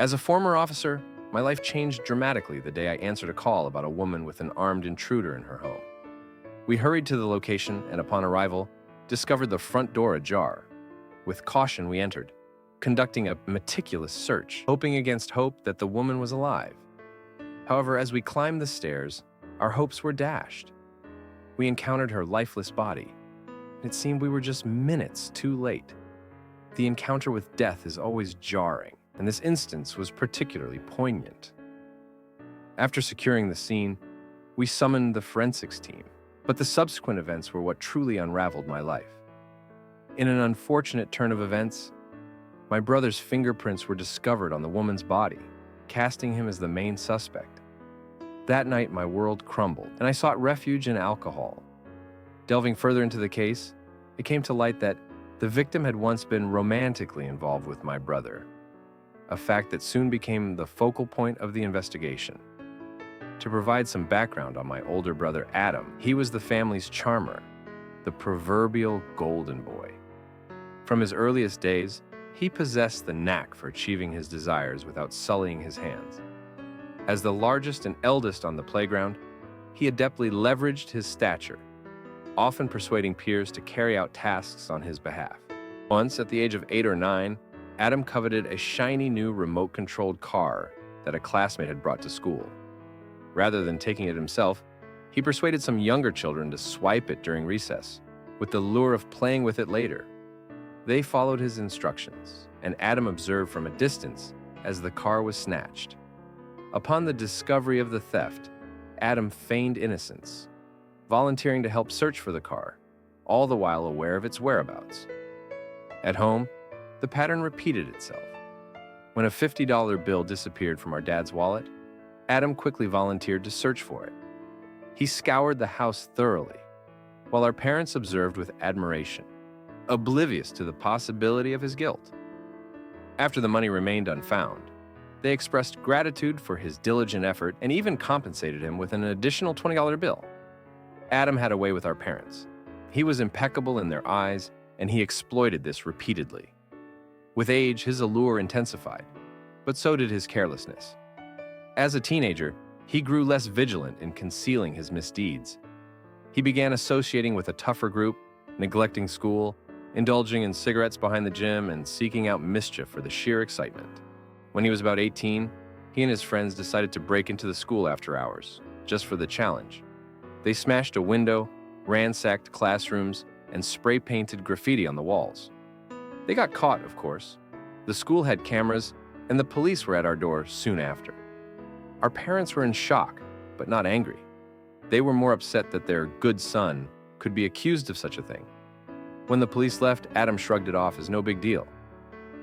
As a former officer, my life changed dramatically the day I answered a call about a woman with an armed intruder in her home. We hurried to the location and upon arrival, discovered the front door ajar. With caution, we entered, conducting a meticulous search, hoping against hope that the woman was alive. However, as we climbed the stairs, our hopes were dashed. We encountered her lifeless body. It seemed we were just minutes too late. The encounter with death is always jarring, and this instance was particularly poignant. After securing the scene, we summoned the forensics team, but the subsequent events were what truly unraveled my life. In an unfortunate turn of events, my brother's fingerprints were discovered on the woman's body, casting him as the main suspect. That night, my world crumbled, and I sought refuge in alcohol. Delving further into the case, it came to light that the victim had once been romantically involved with my brother, a fact that soon became the focal point of the investigation. To provide some background on my older brother, Adam, he was the family's charmer, the proverbial golden boy. From his earliest days, he possessed the knack for achieving his desires without sullying his hands. As the largest and eldest on the playground, he adeptly leveraged his stature, often persuading peers to carry out tasks on his behalf. Once, at the age of 8 or 9, Adam coveted a shiny new remote-controlled car that a classmate had brought to school. Rather than taking it himself, he persuaded some younger children to swipe it during recess, with the lure of playing with it later. They followed his instructions, and Adam observed from a distance as the car was snatched. Upon the discovery of the theft, Adam feigned innocence, volunteering to help search for the car, all the while aware of its whereabouts. At home, the pattern repeated itself. When a $50 bill disappeared from our dad's wallet, Adam quickly volunteered to search for it. He scoured the house thoroughly, while our parents observed with admiration, oblivious to the possibility of his guilt. After the money remained unfound, they expressed gratitude for his diligent effort and even compensated him with an additional $20 bill. Adam had a way with our parents. He was impeccable in their eyes, and he exploited this repeatedly. With age, his allure intensified, but so did his carelessness. As a teenager, he grew less vigilant in concealing his misdeeds. He began associating with a tougher group, neglecting school, indulging in cigarettes behind the gym, and seeking out mischief for the sheer excitement. When he was about 18, he and his friends decided to break into the school after hours, just for the challenge. They smashed a window, ransacked classrooms, and spray-painted graffiti on the walls. They got caught, of course. The school had cameras, and the police were at our door soon after. Our parents were in shock, but not angry. They were more upset that their good son could be accused of such a thing. When the police left, Adam shrugged it off as no big deal.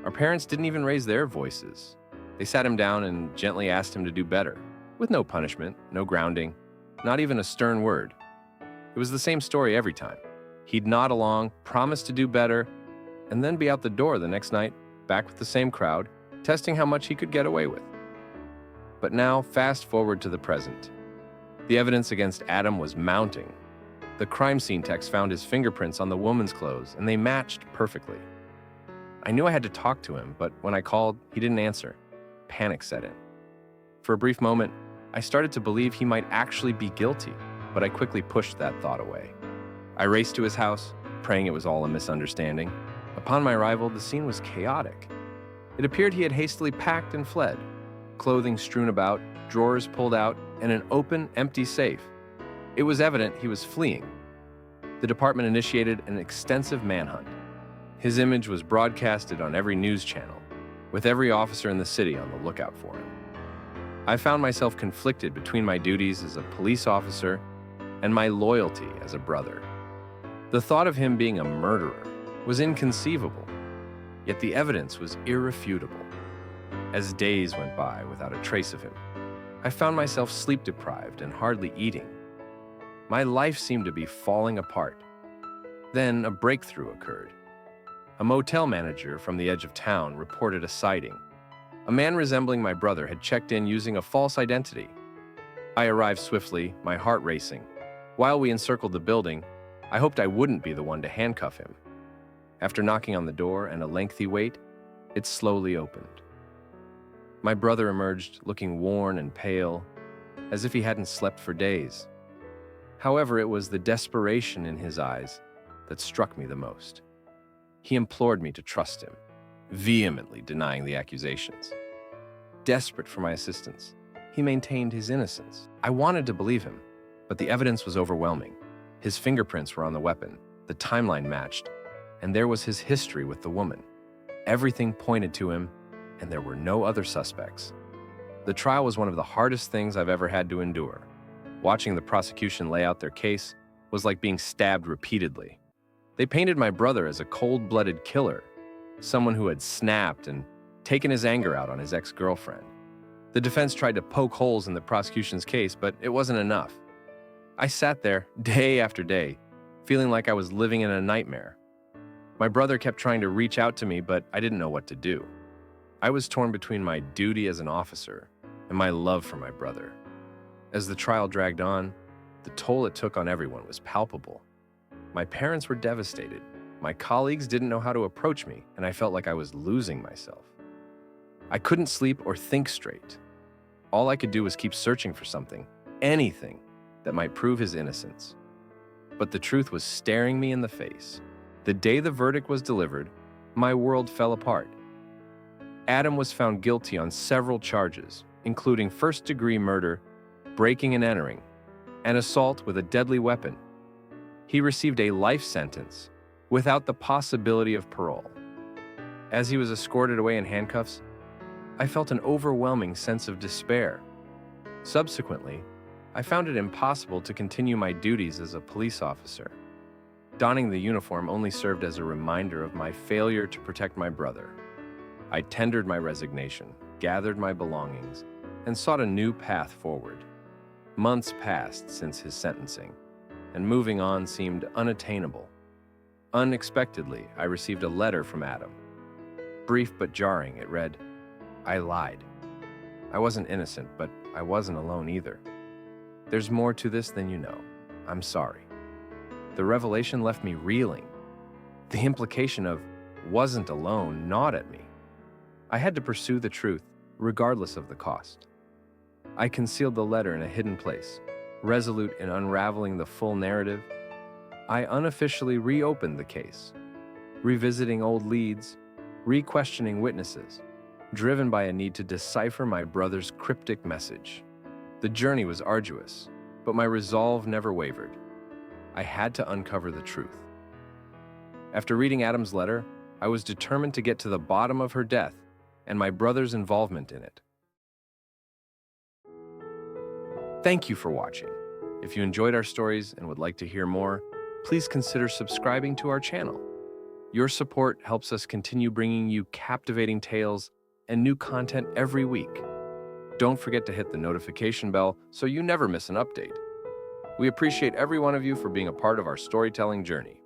Our parents didn't even raise their voices. They sat him down and gently asked him to do better, with no punishment, no grounding, not even a stern word. It was the same story every time. He'd nod along, promise to do better, and then be out the door the next night, back with the same crowd, testing how much he could get away with. But now, fast forward to the present. The evidence against Adam was mounting. The crime scene techs found his fingerprints on the woman's clothes, and they matched perfectly. I knew I had to talk to him, but when I called, he didn't answer. Panic set in. For a brief moment, I started to believe he might actually be guilty, but I quickly pushed that thought away. I raced to his house, praying it was all a misunderstanding. Upon my arrival, the scene was chaotic. It appeared he had hastily packed and fled, clothing strewn about, drawers pulled out, and an open, empty safe. It was evident he was fleeing. The department initiated an extensive manhunt. His image was broadcasted on every news channel, with every officer in the city on the lookout for him. I found myself conflicted between my duties as a police officer and my loyalty as a brother. The thought of him being a murderer was inconceivable, yet the evidence was irrefutable. As days went by without a trace of him, I found myself sleep-deprived and hardly eating. My life seemed to be falling apart. Then a breakthrough occurred. A motel manager from the edge of town reported a sighting. A man resembling my brother had checked in using a false identity. I arrived swiftly, my heart racing. While we encircled the building, I hoped I wouldn't be the one to handcuff him. After knocking on the door and a lengthy wait, it slowly opened. My brother emerged looking worn and pale, as if he hadn't slept for days. However, it was the desperation in his eyes that struck me the most. He implored me to trust him, vehemently denying the accusations. Desperate for my assistance, he maintained his innocence. I wanted to believe him, but the evidence was overwhelming. His fingerprints were on the weapon, the timeline matched, and there was his history with the woman. Everything pointed to him, and there were no other suspects. The trial was one of the hardest things I've ever had to endure. Watching the prosecution lay out their case was like being stabbed repeatedly. They painted my brother as a cold-blooded killer, someone who had snapped and taken his anger out on his ex-girlfriend. The defense tried to poke holes in the prosecution's case, but it wasn't enough. I sat there day after day, feeling like I was living in a nightmare. My brother kept trying to reach out to me, but I didn't know what to do. I was torn between my duty as an officer and my love for my brother. As the trial dragged on, the toll it took on everyone was palpable. My parents were devastated. My colleagues didn't know how to approach me, and I felt like I was losing myself. I couldn't sleep or think straight. All I could do was keep searching for something, anything, that might prove his innocence. But the truth was staring me in the face. The day the verdict was delivered, my world fell apart. Adam was found guilty on several charges, including first-degree murder, breaking and entering, and assault with a deadly weapon. He received a life sentence without the possibility of parole. As he was escorted away in handcuffs, I felt an overwhelming sense of despair. Subsequently, I found it impossible to continue my duties as a police officer. Donning the uniform only served as a reminder of my failure to protect my brother. I tendered my resignation, gathered my belongings, and sought a new path forward. Months passed since his sentencing, and moving on seemed unattainable. Unexpectedly, I received a letter from Adam. Brief but jarring, it read, "I lied. I wasn't innocent, but I wasn't alone either. There's more to this than you know. I'm sorry." The revelation left me reeling. The implication of "wasn't alone" gnawed at me. I had to pursue the truth, regardless of the cost. I concealed the letter in a hidden place, resolute in unraveling the full narrative. I unofficially reopened the case, revisiting old leads, re-questioning witnesses, driven by a need to decipher my brother's cryptic message. The journey was arduous, but my resolve never wavered. I had to uncover the truth. After reading Adam's letter, I was determined to get to the bottom of her death and my brother's involvement in it. Thank you for watching. If you enjoyed our stories and would like to hear more, please consider subscribing to our channel. Your support helps us continue bringing you captivating tales and new content every week. Don't forget to hit the notification bell so you never miss an update. We appreciate every one of you for being a part of our storytelling journey.